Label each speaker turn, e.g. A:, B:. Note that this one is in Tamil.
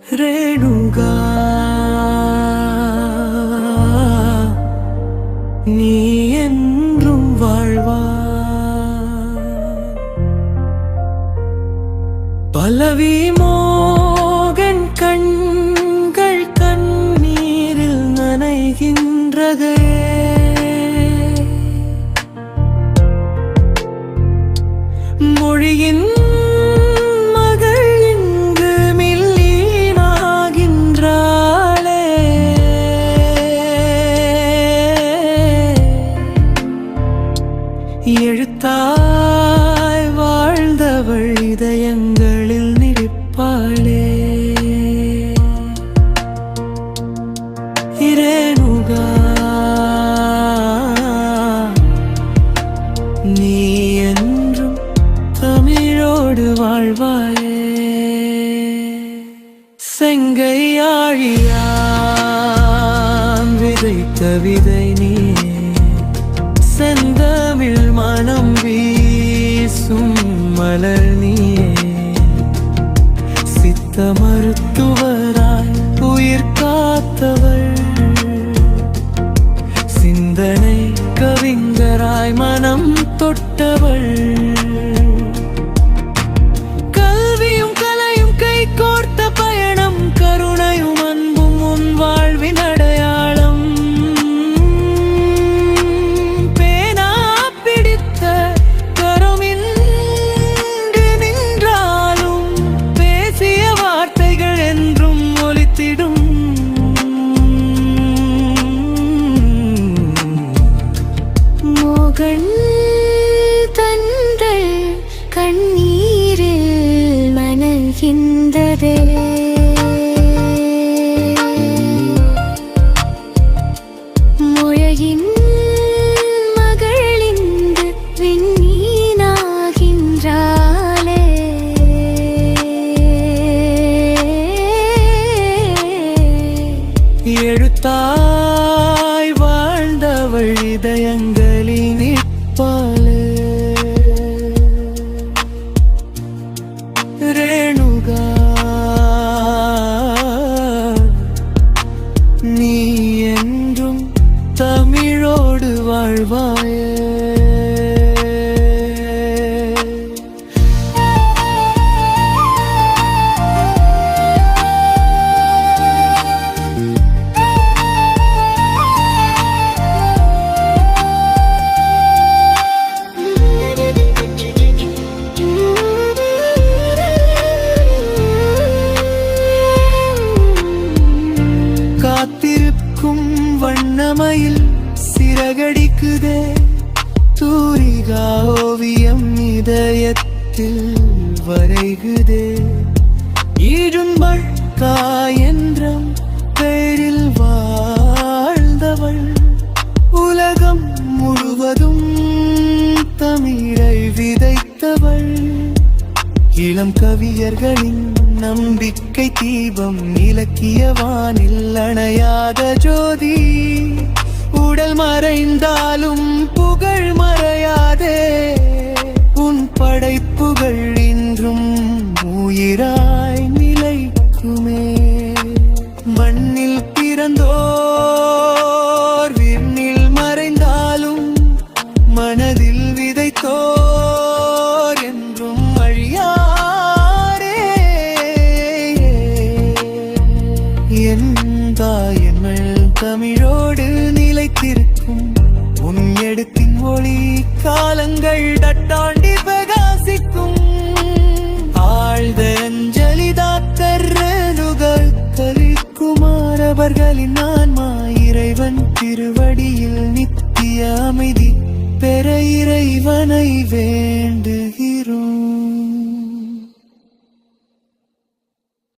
A: ரேணுகா நீ என்றும் வாழ்வா. பல்லவி மோகன் கண்கள் கண்ணீரில் நனைகின்றதே. மொழியின் மகள் இங்கு மில்லியனாகின்றாளே. எழுத்தாய் வாழ்ந்தவள் இதயங்களில் நிற்பாளே. ரேணுகா நீ என்றும் தமிழோடு வாழ்வாயே. செங்கையாழியான் விதைத்த விதை நீ, செந்தமிழ் மனம் வீசும் மலர் நீயே. சித்த மருத்துவராய் உயிர் காத்தவள், சிந்தனை கவிஞராய் மனம் தொட்டவள். கல்வியும் கலையும் கை கோர்த்த பயணம், கருணையும் அன்பும் உன் வாழ்வின் அடையாளம். பேனா பிடித்த கரமின்றி நின்றாலும் பேசிய வார்த்தைகள் என்றும் ஒலித்திடும்.
B: மோகன் தங்கள் கண்ணீரில் மனகின்றதே. மொழியின் மகளிந்து விண்ணீனாகின்றாளே.
A: எழுத்தாய் வாழ்ந்தவள் இதயங்களில் நிற்பாளே. ரேணுகா நீ என்றும் தமிழோடு வாழ்வாயே. காத்திருக்கும் வண்ணமயில் சிறகடிக்குதே. தூரிகா ஓவியம் இதயத்தில் வரைகுதே. ஈடும்பள் காயன்றம் பெயரில் வாழ்ந்தவள், உலகம் முழுவதும் தமிழை விதைத்தவள். இளம் கவியர்களின் நம்பிக்கை தீபம், இலக்கிய வானில் அணையாத ஜோதி. உடல் மறைந்தாலும் புகழ் மறையாதே, உன் படைப்புகள் இன்றும் உயிராய் நிலைக்குமே. மண்ணில் பிறந்தோர் விண்ணில் மறைந்தாலும் மனதில் விதைத்தோர் என்றும் அழியாரே. என் தாயங்கள் தமிழோடு நிலைத்திருக்கும், உன் எடுத்தின் ஒளி காலங்கள் தட்டாண்டி பிரகாசிக்கும். ஆழ்ந்த அஞ்சலி டாக்டர் ரேணுகா கலிக்குமார் அவர்களின் ஆன்மா இறைவன் திருவடியில் நித்திய அமைதி பெற இறைவனை வேண்டுகிறோம்.